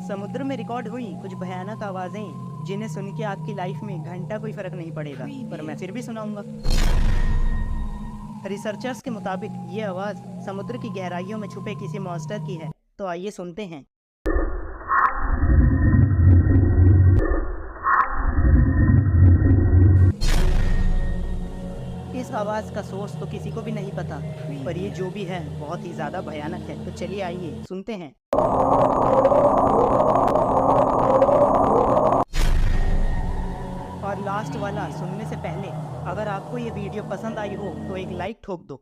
समुद्र में रिकॉर्ड हुई कुछ भयानक आवाजें जिन्हें सुन के आपकी लाइफ में घंटा कोई फर्क नहीं पड़ेगा, पर मैं फिर भी सुनाऊंगा। रिसर्चर्स के मुताबिक ये आवाज समुद्र की गहराइयों में छुपे किसी मॉन्स्टर की है, तो आइए सुनते हैं। इस आवाज का सोर्स तो किसी को भी नहीं पता, पर ये जो भी है बहुत ही ज्यादा भयानक है। तो चलिए आइए सुनते हैं। और लास्ट वाला सुनने से पहले अगर आपको ये वीडियो पसंद आई हो तो एक लाइक ठोक दो।